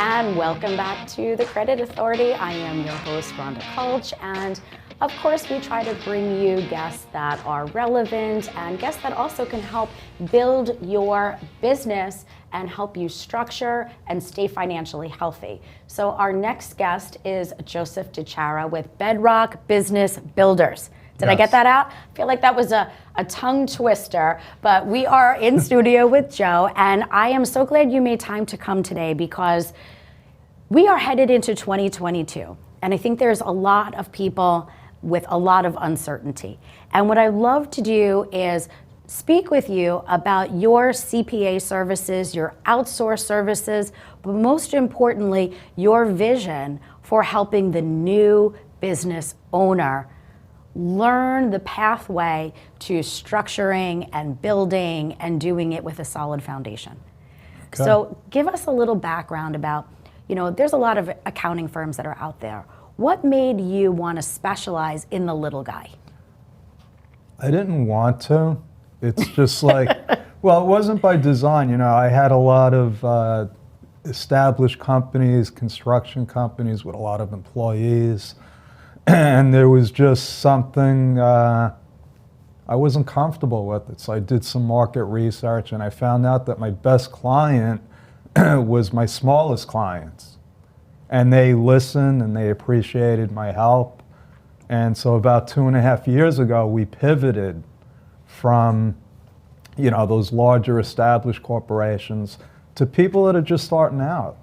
and welcome back to the Credit Authority. I am your host, Rhonda Kulch, and of course we try to bring you guests that are relevant and guests that also can help build your business and help you structure and stay financially healthy. So our next guest is Joseph DiChiara with Bedrock Business Builders. Did I get that out? I feel like that was a tongue twister, but we are in studio with Joe, and I am so glad you made time to come today because we are headed into 2022, and I think there's a lot of people with a lot of uncertainty. And what I love to do is speak with you about your CPA services, your outsourced services, but most importantly, your vision for helping the new business owner learn the pathway to structuring and building and doing it with a solid foundation. Okay. So give us a little background about, there's a lot of accounting firms that are out there. What made you want to specialize in the little guy? I didn't want to. It's just like, well, it wasn't by design. I had a lot of established companies, construction companies with a lot of employees. And there was just something I wasn't comfortable with it. So I did some market research and I found out that my best client was my smallest clients. And they listened and they appreciated my help. And so about 2.5 years ago, we pivoted from, those larger established corporations to people that are just starting out.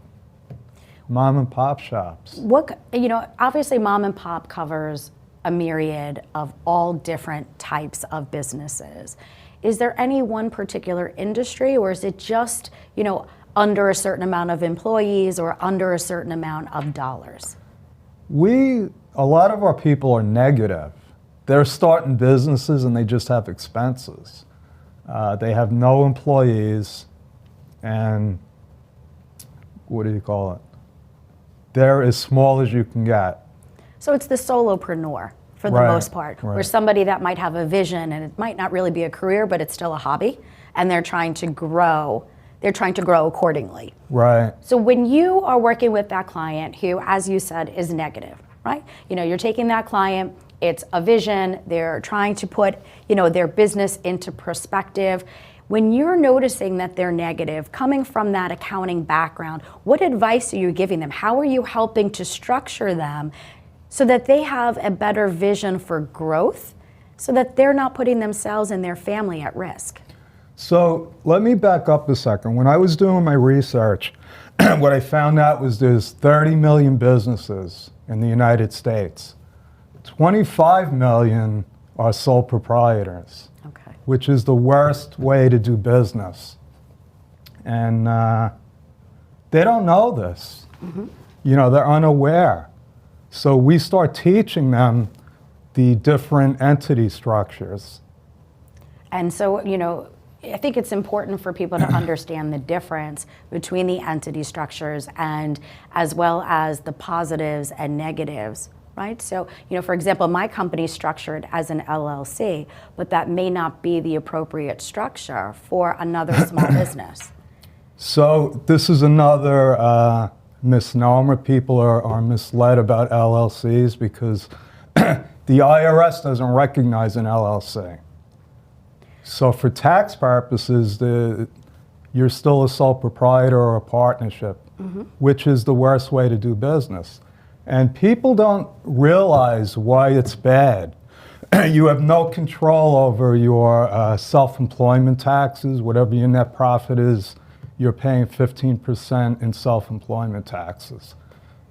Mom and pop shops. Obviously mom and pop covers a myriad of all different types of businesses. Is there any one particular industry, or is it just, under a certain amount of employees or under a certain amount of dollars? A lot of our people are negative. They're starting businesses and they just have expenses. They have no employees and what do you call it? They're as small as you can get. So it's the solopreneur for the most part, where somebody that might have a vision and it might not really be a career, but it's still a hobby, and they're trying to grow. They're trying to grow accordingly. Right. So when you are working with that client who, as you said, is negative, right? You're taking that client, it's a vision, they're trying to put, their business into perspective. When you're noticing that they're negative, coming from that accounting background, what advice are you giving them? How are you helping to structure them so that they have a better vision for growth, so that they're not putting themselves and their family at risk? So let me back up a second. When I was doing my research, what I found out was there's 30 million businesses in the United States. 25 million are sole proprietors. Okay. Which is the worst way to do business. And they don't know this. Mm-hmm. They're unaware. So we start teaching them the different entity structures. And so, I think it's important for people to understand the difference between the entity structures and as well as the positives and negatives. Right? So, for example, my company's structured as an LLC, but that may not be the appropriate structure for another small business. So this is another misnomer. People are misled about LLCs because the IRS doesn't recognize an LLC. So for tax purposes, you're still a sole proprietor or a partnership, mm-hmm. which is the worst way to do business. And people don't realize why it's bad. You have no control over your self-employment taxes. Whatever your net profit is, you're paying 15% in self-employment taxes.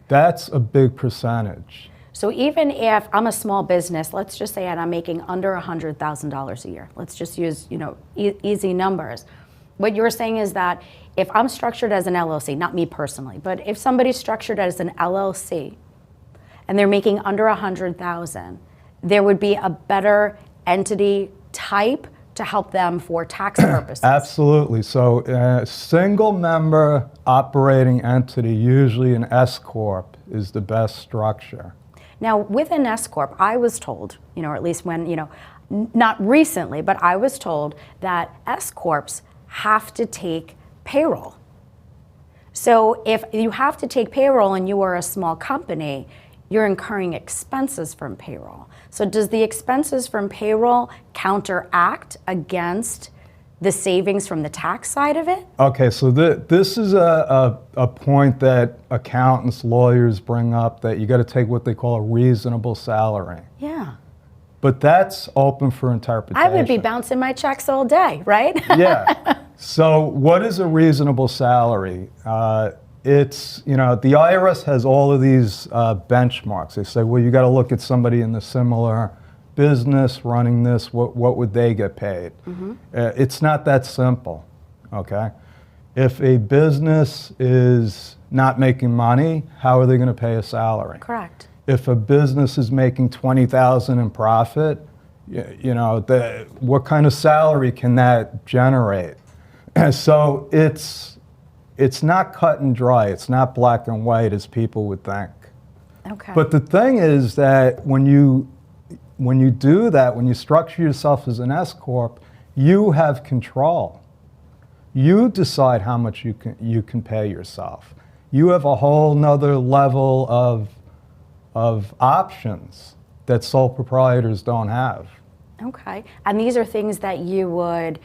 That's a big percentage. So even if I'm a small business, let's just say I'm making under $100,000 a year. Let's just use, easy numbers. What you're saying is that if I'm structured as an LLC, not me personally, but if somebody's structured as an LLC, and they're making under $100,000, there would be a better entity type to help them for tax purposes. Absolutely. So a single member operating entity, usually an S Corp, is the best structure. Now with an S Corp, I was told, or at least when, not recently, but I was told that S Corps have to take payroll. So if you have to take payroll and you are a small company, you're incurring expenses from payroll. So does the expenses from payroll counteract against the savings from the tax side of it? Okay, so this is a point that accountants, lawyers bring up, that you got to take what they call a reasonable salary. Yeah. But that's open for interpretation. I would be bouncing my checks all day, right? Yeah. So what is a reasonable salary? It's, the IRS has all of these benchmarks. They say, well, you got to look at somebody in the similar business running this, what would they get paid? It's not that simple, okay? If a business is not making money, how are they going to pay a salary? Correct. If a business is making $20,000 in profit, what kind of salary can that generate? So it's not cut and dry. It's not black and white as people would think. Okay. But the thing is that when you do that, when you structure yourself as an S corp, you have control. You decide how much you can pay yourself. You have a whole nother level of options that sole proprietors don't have. Okay. And these are things that you would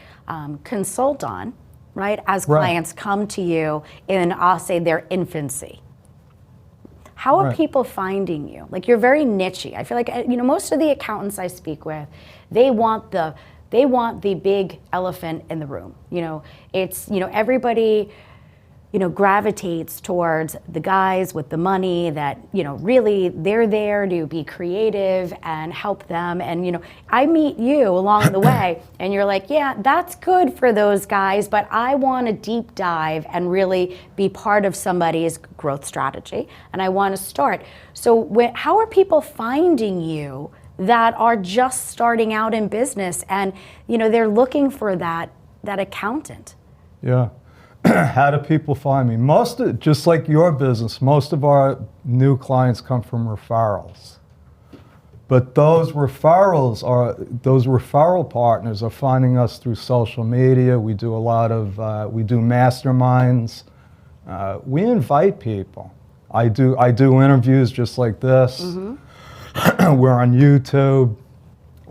consult on, right? As clients come to you in, I'll say, their infancy. How are people finding you? Like, you're very niche-y. I feel like, most of the accountants I speak with, they want the big elephant in the room. Everybody, gravitates towards the guys with the money that, really they're there to be creative and help them. And, I meet you along the way and you're like, yeah, that's good for those guys, but I want to deep dive and really be part of somebody's growth strategy. And I want to start. So how are people finding you that are just starting out in business and, they're looking for that accountant? Yeah. How do people find me? Just like your business, most of our new clients come from referrals. But those referral partners are finding us through social media. We do we do masterminds. We invite people. I do interviews just like this. We're on YouTube,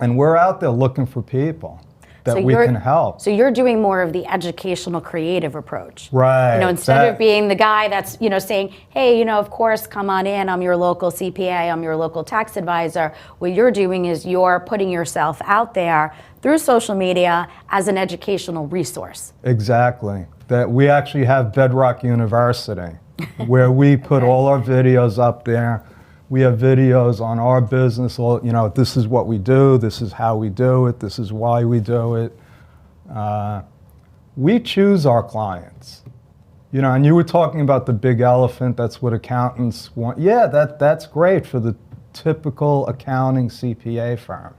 and we're out there looking for people that we can help. So you're doing more of the educational, creative approach. Right. Instead of being the guy that's, saying, hey, of course, come on in, I'm your local CPA, I'm your local tax advisor. What you're doing is you're putting yourself out there through social media as an educational resource. Exactly. That we actually have Bedrock University, where we put all our videos up there. We have videos on our business, this is what we do, this is how we do it, this is why we do it. We choose our clients. And you were talking about the big elephant, that's what accountants want. Yeah, that's great for the typical accounting CPA firm.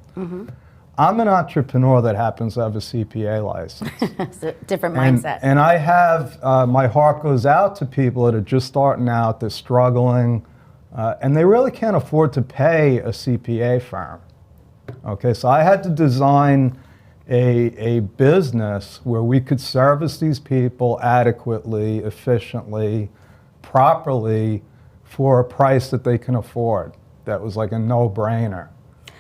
I'm an entrepreneur that happens to have a CPA license. It's a different mindset. And I have, my heart goes out to people that are just starting out, they're struggling, and they really can't afford to pay a CPA firm. Okay, so I had to design a business where we could service these people adequately, efficiently, properly, for a price that they can afford. That was like a no-brainer.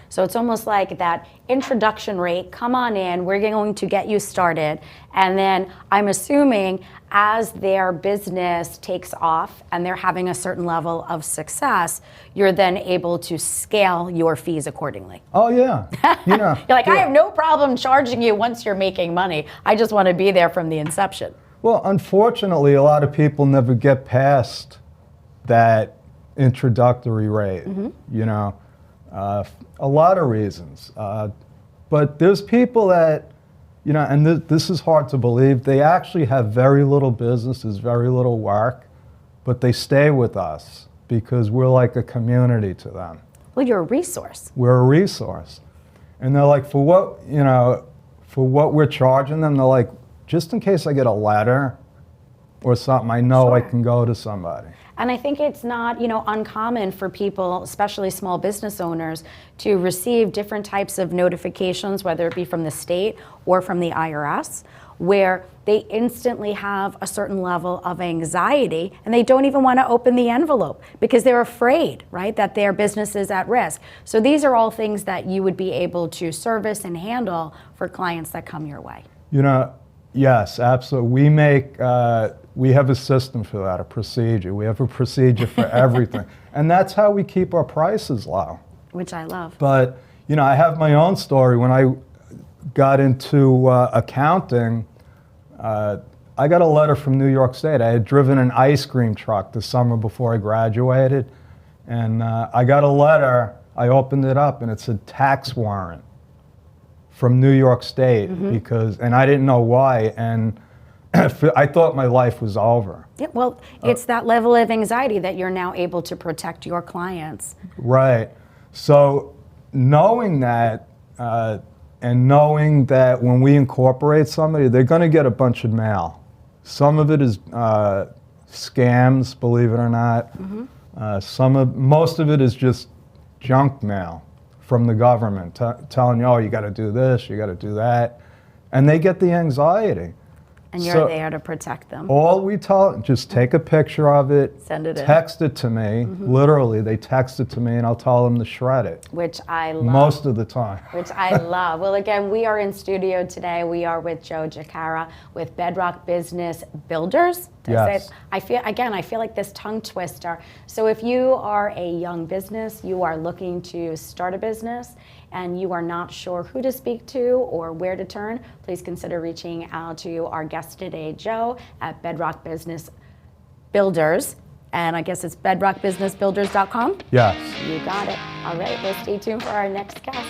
So it's almost like that introduction rate, come on in, we're going to get you started. And then I'm assuming as their business takes off and they're having a certain level of success, you're then able to scale your fees accordingly. Oh yeah. You're like, I have no problem charging you once you're making money. I just want to be there from the inception. Well, unfortunately, a lot of people never get past that introductory rate, a lot of reasons. But there's people that, and this is hard to believe, they actually have very little businesses, very little work, but they stay with us because we're like a community to them. Well, you're a resource. We're a resource. And they're like, for what we're charging them, they're like, just in case I get a letter or something, I know I can go to somebody. And I think it's not, uncommon for people, especially small business owners, to receive different types of notifications, whether it be from the state or from the IRS, where they instantly have a certain level of anxiety and they don't even want to open the envelope because they're afraid, right, that their business is at risk. So these are all things that you would be able to service and handle for clients that come your way. You know, yes, absolutely. We have a system for that, a procedure. We have a procedure for everything. And that's how we keep our prices low. Which I love. But, you know, I have my own story. When I got into accounting, I got a letter from New York State. I had driven an ice cream truck the summer before I graduated. And I got a letter, I opened it up, and it's a tax warrant from New York State, and I didn't know why, and I thought my life was over. Yeah, well, it's that level of anxiety that you're now able to protect your clients. Right. So knowing that, and knowing that when we incorporate somebody, they're going to get a bunch of mail. Some of it is scams, believe it or not. Most of it is just junk mail from the government telling you, oh, you got to do this, you got to do that, and they get the anxiety. And you're there to protect them. All we tell, just take a picture of it, send it text it to me. Literally, they text it to me, and I'll tell them to shred it. Which I love. Most of the time. Which I love. Well, again, we are in studio today. We are with Joe DiChiara with Bedrock Business Builders. Yes. I feel like this tongue twister. So if you are a young business, you are looking to start a business, and you are not sure who to speak to or where to turn, please consider reaching out to our guest today, Joe, at Bedrock Business Builders. And I guess it's bedrockbusinessbuilders.com? Yes. You got it. All right, well, stay tuned for our next guest.